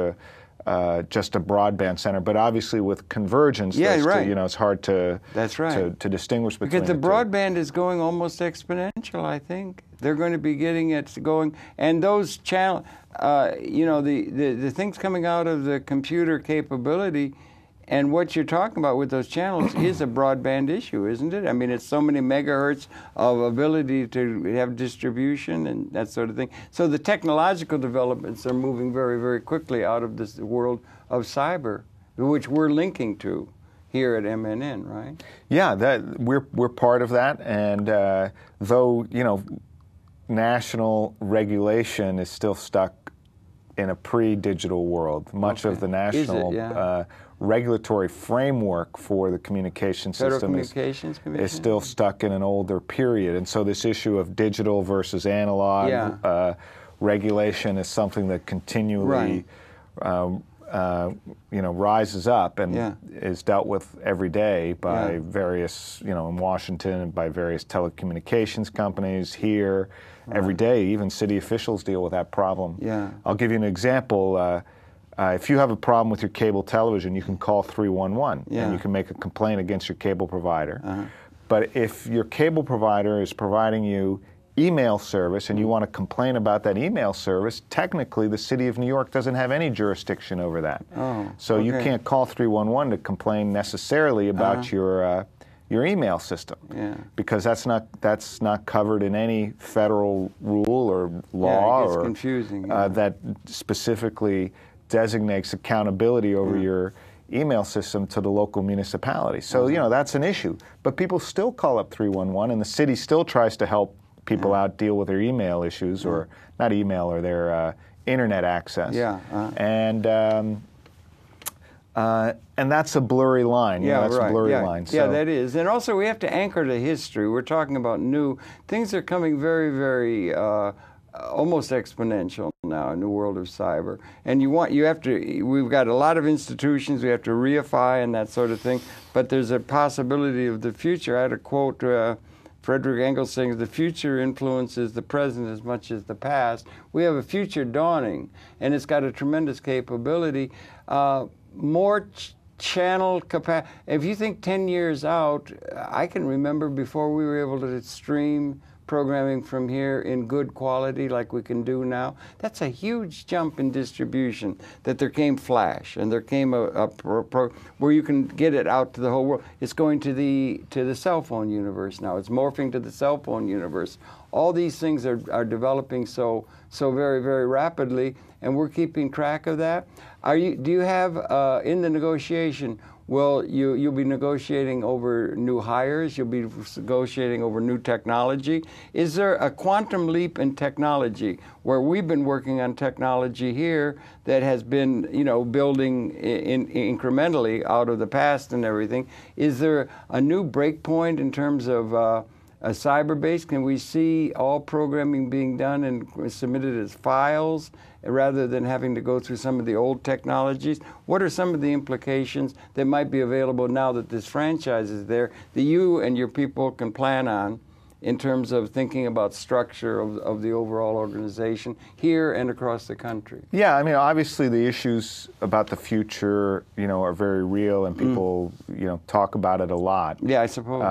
just a broadband center, but obviously with convergence, you know, it's hard to to distinguish between because the broadband is going almost exponential. I think they're going to be getting it going, and those channel, you know, the things coming out of the computer capability. And what you're talking about with those channels is a broadband issue, isn't it? I mean, it's so many megahertz of ability to have distribution and that sort of thing. So the technological developments are moving very, very quickly out of this world of cyber, which we're linking to here at MNN, right? Yeah, we're part of that. And though, you know, national regulation is still stuck in a pre-digital world, much of the national regulatory framework for the communication system is still stuck in an older period. And so this issue of digital versus analog regulation is something that continually you know, rises up and is dealt with every day by various, you know, in Washington and by various telecommunications companies here. Every day, even city officials deal with that problem. I'll give you an example. If you have a problem with your cable television, you can call 311 and you can make a complaint against your cable provider. But if your cable provider is providing you email service and you want to complain about that email service, technically the city of New York doesn't have any jurisdiction over that. So you can't call 311 to complain necessarily about your email system, because that's not covered in any federal rule or law or confusing, that specifically designates accountability over your email system to the local municipality. So you know, that's an issue. But people still call up 311, and the city still tries to help people out deal with their email issues, or not email, or their internet access. And that's a blurry line. That's a blurry line. So. Yeah, that is. And also we have to anchor to history. We're talking about new things are coming very, very almost exponential now in the world of cyber. And we've got a lot of institutions we have to reify and that sort of thing, but there's a possibility of the future. I had a quote Frederick Engels saying, "The future influences the present as much as the past." We have a future dawning, and it's got a tremendous capability. More channel capacity. If you think 10 years out, I can remember before we were able to stream programming from here in good quality like we can do now. That's a huge jump in distribution, that there came flash and there came a where you can get it out to the whole world. It's going to the cell phone universe now. It's morphing to the cell phone universe. All these things are developing so very, very rapidly, and we're keeping track of that. Do you have in the negotiation, well, you'll be negotiating over new hires, you'll be negotiating over new technology. Is there a quantum leap in technology where we've been working on technology here that has been, you know, building incrementally out of the past and everything? Is there a new breakpoint in terms of a cyber base? Can we see all programming being done and submitted as files rather than having to go through some of the old technologies? What are some of the implications that might be available now that this franchise is there that you and your people can plan on in terms of thinking about structure of the overall organization here and across the country? Yeah, I mean, obviously the issues about the future, you know, are very real, and people, you know, talk about it a lot. Yeah, I suppose.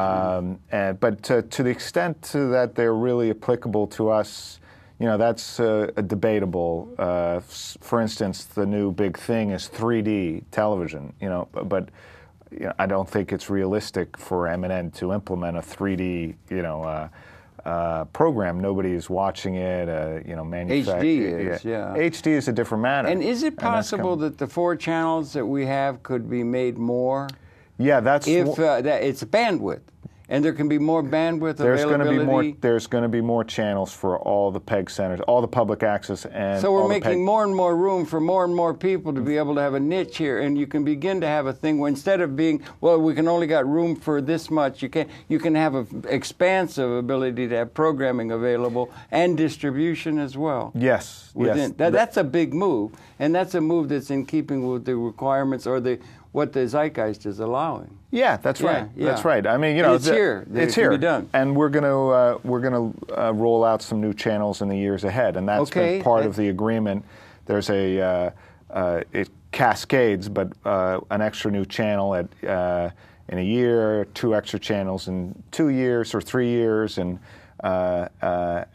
But to the extent that they're really applicable to us, you know, that's debatable. For instance, the new big thing is 3D television, you know, but you know, I don't think it's realistic for M&N to implement a 3D, you know, program. Nobody is watching it, you know, HD is, HD is a different matter. And is it possible that the 4 channels that we have could be made more? Yeah, that's... If it's bandwidth. and there can be more bandwidth there's availability. There's going to be more channels for all the PEG centers, all the public access, and so we're making more and more room for more and more people to be able to have a niche here, and you can begin to have a thing where instead of being, well, we can only got room for this much, you can have an expansive ability to have programming available and distribution as well. Yes, yes. That's a big move, and that's a move that's in keeping with the requirements or what the zeitgeist is allowing. Yeah, that's right. Yeah. That's right. I mean, it's here. It's here. Be done. And we're going to roll out some new channels in the years ahead, and that's been part of the agreement. There's it cascades, but an extra new channel in a year, 2 extra channels in 2 years or 3 years, and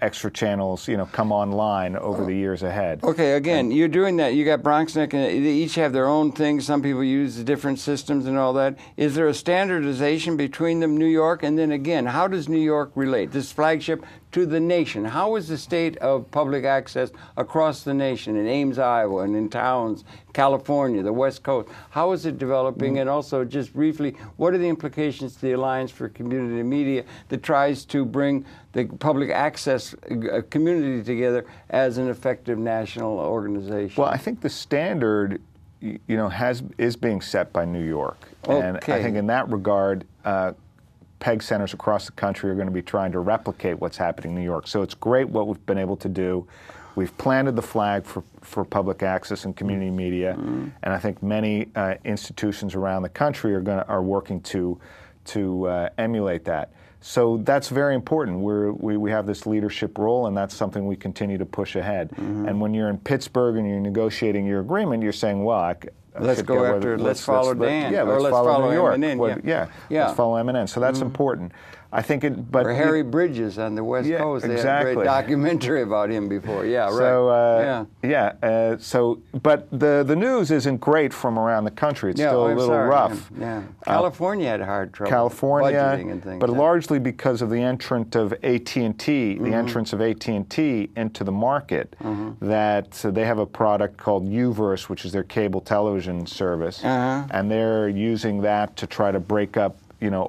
extra channels, come online over the years ahead. Okay, again, you're doing that. You got Bronx Neck, and they each have their own things. Some people use different systems and all that. Is there a standardization between them, New York? And then again, how does New York relate, this flagship, to the nation? How is the state of public access across the nation, in Ames, Iowa, and in towns, California, the West Coast? How is it developing? And also, just briefly, what are the implications to the Alliance for Community Media that tries to bring the public access community together as an effective national organization? Well, I think the standard, is being set by New York. Okay. And I think in that regard, PEG centers across the country are going to be trying to replicate what's happening in New York. So it's great what we've been able to do. We've planted the flag for public access and community media, and I think many institutions around the country are working to emulate that. So that's very important. We have this leadership role, and that's something we continue to push ahead. And when you're in Pittsburgh and you're negotiating your agreement, you're saying, well, let's follow Dan. Yeah, let's follow New York. MNN, Let's follow MNN. So that's important. I think or Harry Bridges on the West Coast. They had a great documentary about him before. Yeah, right. So, but the news isn't great from around the country. It's still a little rough. Yeah. California had hard trouble. Budgeting and things. But largely because of the entrance of AT&T, the entrance of AT&T into the market, that they have a product called Uverse, which is their cable television service, and they're using that to try to break up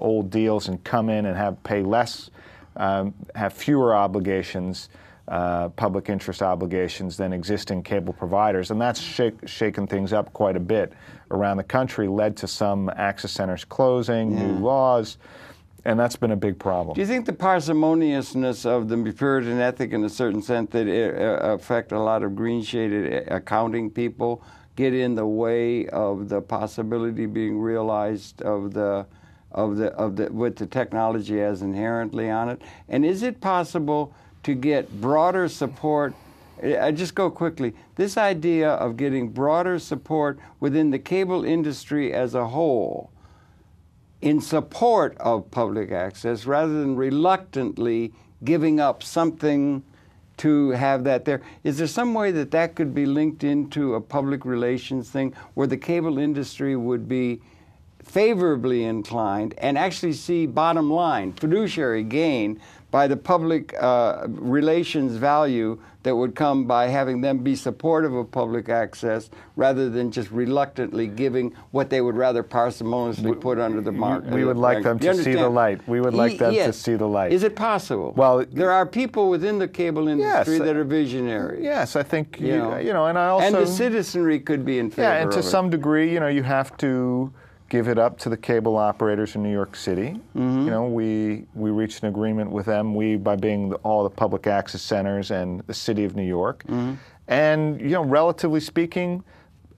old deals and come in and pay less, have fewer obligations, public interest obligations than existing cable providers. And that's shaken things up quite a bit around the country, led to some access centers closing, new laws, and that's been a big problem. Do you think the parsimoniousness of the Puritan ethic, in a certain sense, that affect a lot of green-shaded accounting people, get in the way of the possibility being realized of with the technology as inherently on it? And is it possible to get broader support? I just go quickly. This idea of getting broader support within the cable industry as a whole in support of public access, rather than reluctantly giving up something to have that there. Is there some way that could be linked into a public relations thing where the cable industry would be favorably inclined and actually see bottom line, fiduciary gain by the public relations value that would come by having them be supportive of public access rather than just reluctantly giving what they would rather parsimoniously put under the mark? We would like them to see the light. We would like them to see the light. Is it possible? Well, there are people within the cable industry that are visionary. Yes, I think, and I also... And the citizenry could be in favor of it. Yeah, and to some degree, you have to give it up to the cable operators in New York City. We reached an agreement with them, by being all the public access centers and the city of New York. And, relatively speaking,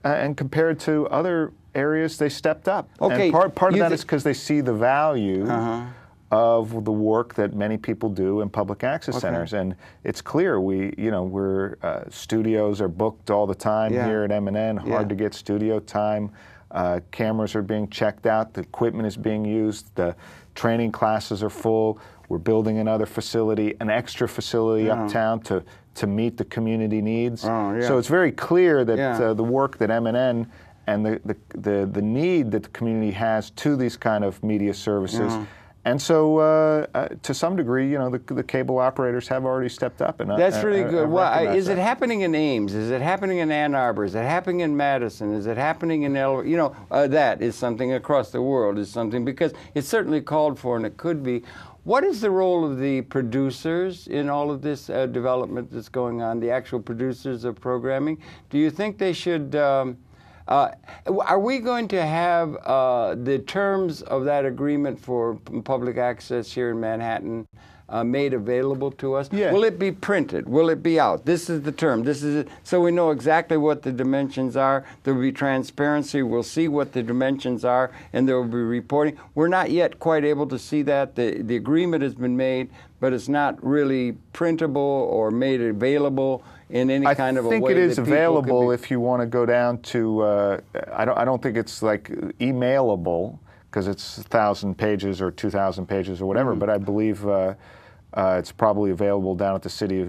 and compared to other areas, they stepped up. Okay. And part of that is because they see the value of the work that many people do in public access centers. And it's clear studios are booked all the time here at MNN, hard to get studio time. Cameras are being checked out, the equipment is being used, the training classes are full. We're building another facility, an extra facility uptown to meet the community needs. So it's very clear that the work that MNN and the need that the community has to these kind of media services And so, to some degree, you know, the cable operators have already stepped up. And that's really good. Well, is it happening in Ames? Is it happening in Ann Arbor? Is it happening in Madison? Is it happening in you know, that is something across the world is something, because it's certainly called for, and it could be. What is the role of the producers in all of this development that's going on, the actual producers of programming? Do you think they should... are we going to have the terms of that agreement for public access here in Manhattan made available to us? Yeah. Will it be printed? Will it be out? This is the term. This is it. So we know exactly what the dimensions are. There will be transparency. We'll see what the dimensions are, and there will be reporting. We're not yet quite able to see that. The agreement has been made, but it's not really printable or made available in any kind of a way. I think it is available if you want to go down to, I don't think it's like emailable, because it's 1,000 pages or 2,000 pages or whatever, but I believe it's probably available down at the city,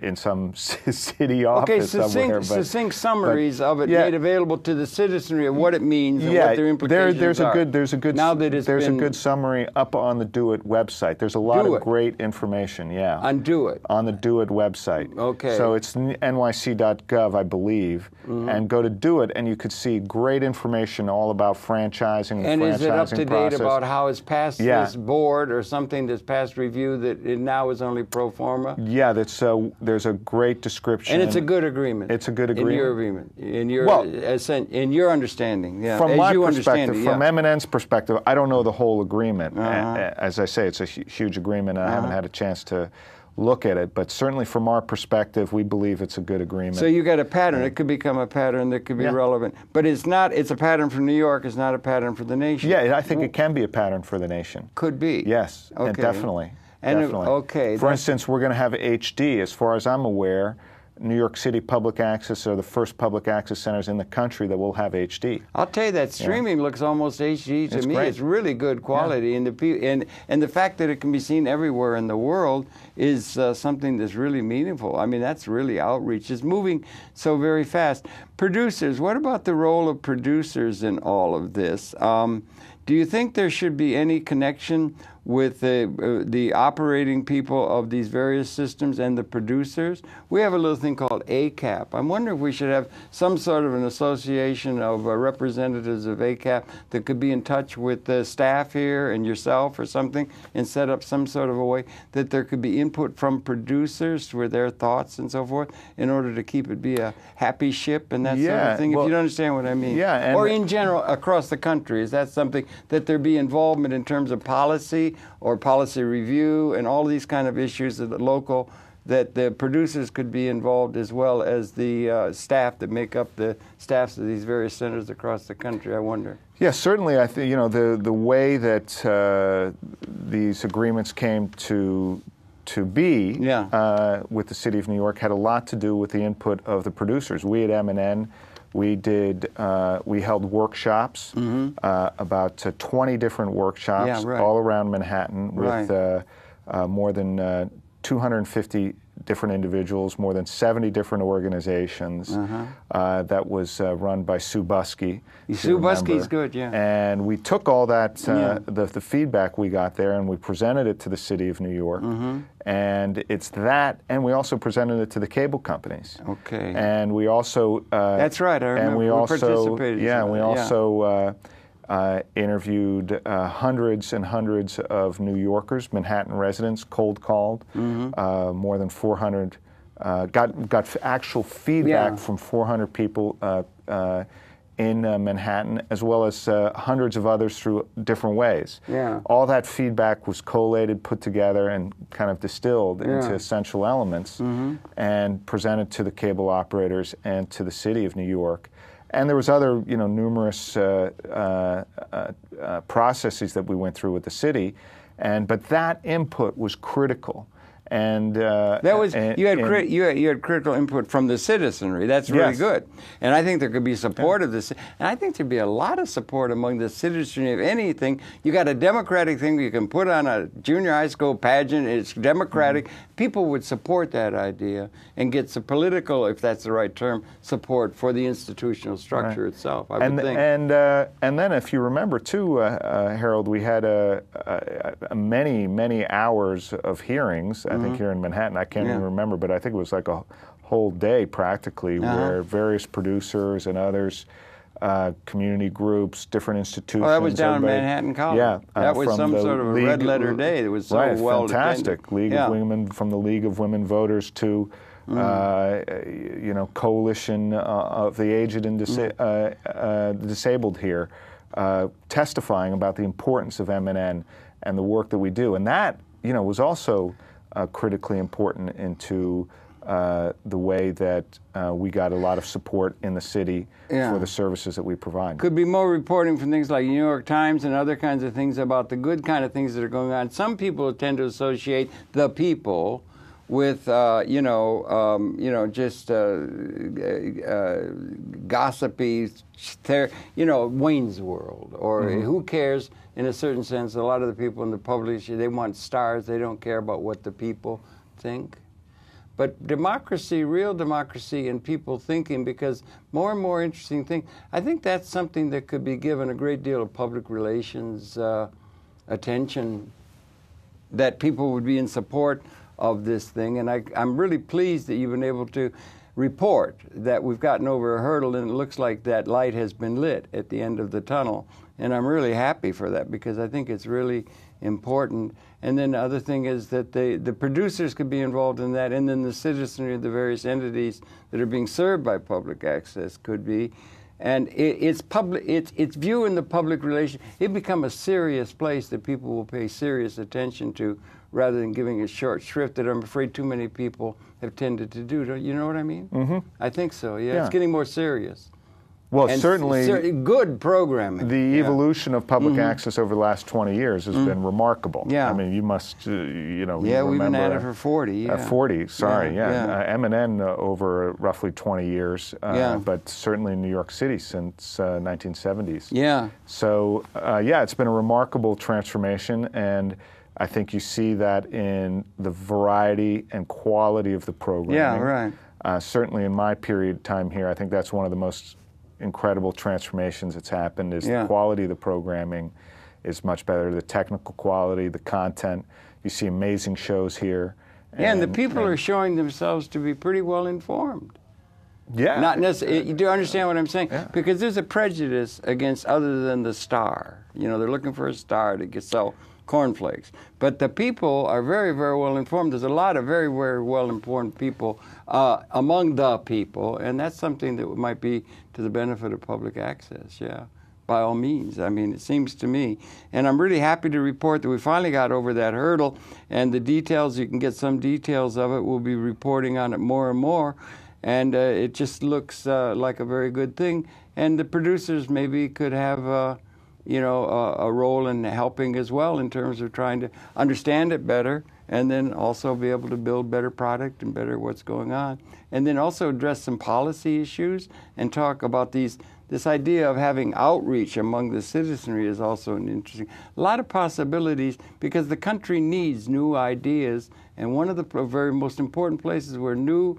in some city office somewhere. Succinct summaries of it made available to the citizenry of what it means and what their implications are. There's a good summary up on the Do It website. There's a lot of great information, on Do It? On the Do It website. Okay. So it's nyc.gov, I believe, and go to Do It, and you could see great information all about franchising, and is it up to date about how it's passed this board or something that's passed review that it now is only pro forma? Yeah, there's a great description. And it's a good agreement. It's a good agreement. In your agreement. In your understanding. Yeah. From my perspective, from M&N's perspective, I don't know the whole agreement. As I say, it's a huge agreement, and I haven't had a chance to look at it, but certainly from our perspective, we believe it's a good agreement. So you got a pattern. It could become a pattern that could be relevant. But it's a pattern for New York. It's not a pattern for the nation. Yeah, I think it can be a pattern for the nation. Could be. Yes, okay. And definitely. And definitely. For instance, we're going to have HD. As far as I'm aware, New York City Public Access are the first public access centers in the country that will have HD. I'll tell you, that streaming looks almost HD to me. Great. It's really good quality, and the fact that it can be seen everywhere in the world is something that's really meaningful. I mean, that's really outreach. It's moving so very fast. Producers, what about the role of producers in all of this? Do you think there should be any connection with the operating people of these various systems and the producers? We have a little thing called ACAP. I'm wondering if we should have some sort of an association of representatives of ACAP that could be in touch with the staff here and yourself or something, and set up some sort of a way that there could be input from producers with their thoughts and so forth, in order to keep it be a happy ship and that sort of thing, if you don't understand what I mean. Yeah, or in general across the country. Is that something that there be involvement in terms of policy or policy review and all these kind of issues at the local, that the producers could be involved as well as the staff that make up the staffs of these various centers across the country, I wonder? Yeah, certainly. I think, you know, the way that these agreements came to be with the City of New York had a lot to do with the input of the producers. We at M&N, we held workshops, about 20 different workshops all around Manhattan with more than 250 different individuals, more than 70 different organizations. That was run by Sue Buskey. Sue Buskey's good, yeah. And we took all that, the feedback we got there, and we presented it to the City of New York. And it's that, and we also presented it to the cable companies. Okay. And we also... That's right, I remember. And we participated. Yeah, we also interviewed hundreds and hundreds of New Yorkers, Manhattan residents, cold called, more than 400, got actual feedback from 400 people in Manhattan, as well as hundreds of others through different ways. All that feedback was collated, put together, and kind of distilled into essential elements and presented to the cable operators and to the City of New York. And there was other, you know, numerous processes that we went through with the city, but that input was critical. And that was you had critical input from the citizenry. That's really good, and I think there could be support of this. And I think there'd be a lot of support among the citizenry of anything. You got a democratic thing you can put on a junior high school pageant. It's democratic. People would support that idea and get some political, if that's the right term, support for the institutional structure itself. I would think. And then, if you remember too, Harold, we had many hours of hearings. I think here in Manhattan, I can't even remember, but I think it was like a whole day practically, where various producers and others, community groups, different institutions. Oh, that was down in Manhattan College. Yeah, that was some sort of a red letter day. It was so well fantastic. attended. League of Women, from the League of Women Voters to coalition of the aged and disabled here, testifying about the importance of MNN and the work that we do, and that was also critically important into the way that we got a lot of support in the city for the services that we provide. Could be more reporting from things like New York Times and other kinds of things about the good kind of things that are going on. Some people tend to associate the people with just gossipy, Wayne's World, or who cares? In a certain sense, a lot of the people in the public, they want stars. They don't care about what the people think. But democracy, real democracy, and people thinking, because more and more interesting thing, I think that's something that could be given a great deal of public relations attention, that people would be in support of this thing. And I'm really pleased that you've been able to report that we've gotten over a hurdle, and it looks like that light has been lit at the end of the tunnel. And I'm really happy for that, because I think it's really important. And then the other thing is that the producers could be involved in that, and then the citizenry of the various entities that are being served by public access could be. And it's view in the public relation. It become a serious place that people will pay serious attention to, rather than giving it short shrift that I'm afraid too many people have tended to do. You know what I mean? Mm-hmm. I think so, yeah. It's getting more serious. Well, and certainly good programming. The evolution of public access over the last 20 years has been remarkable. Yeah. I mean, you must, Yeah, we've been at it for 40. 40, sorry, MNN over roughly 20 years, but certainly in New York City since 1970s. Yeah. So, it's been a remarkable transformation, and I think you see that in the variety and quality of the programming. Yeah, right. Certainly in my period of time here, I think that's one of the most incredible transformations that's happened, is the quality of the programming is much better, the technical quality, the content. You see amazing shows here. And the people are showing themselves to be pretty well informed. Yeah. Not necessarily. You do understand what I'm saying? Yeah. Because there's a prejudice against other than the star. They're looking for a star to sell cornflakes. But the people are very, very well informed. There's a lot of very, very well informed people among the people, and that's something that might be to the benefit of public access, by all means. I mean, it seems to me. And I'm really happy to report that we finally got over that hurdle, and the details, you can get some details of it. We'll be reporting on it more and more, and it just looks like a very good thing. And the producers maybe could have a role in helping as well, in terms of trying to understand it better, and then also be able to build better product and better what's going on. And then also address some policy issues and talk about this idea of having outreach among the citizenry is also an interesting, a lot of possibilities, because the country needs new ideas, and one of the very most important places where new,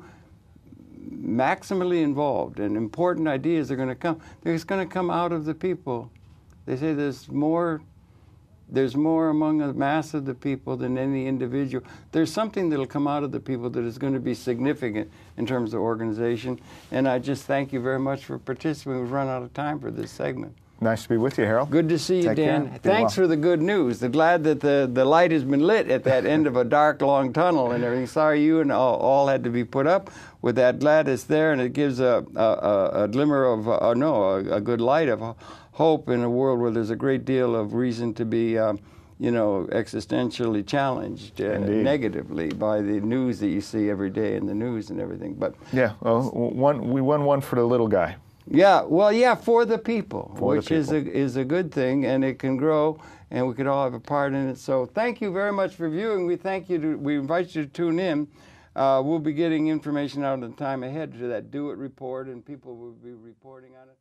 maximally involved and important ideas are going to come, they're going to come out of the people. They say there's more among the mass of the people than any individual. There's something that'll come out of the people that is going to be significant in terms of organization. And I just thank you very much for participating. We've run out of time for this segment. Nice to be with you, Harold. Good to see you, Dan. Thanks for the good news. I'm glad that the light has been lit at that end of a dark, long tunnel and everything. Sorry you and all had to be put up with that. Glad it's there, and it gives a glimmer of, a good light of hope in a world where there's a great deal of reason to be, existentially challenged negatively by the news that you see every day in the news and everything. But we won one for the little guy. Yeah, well, yeah, for the people, which the people. is a good thing, and it can grow, and we could all have a part in it. So thank you very much for viewing. We thank you. We invite you to tune in. We'll be getting information out in the time ahead to that Do It report, and people will be reporting on it.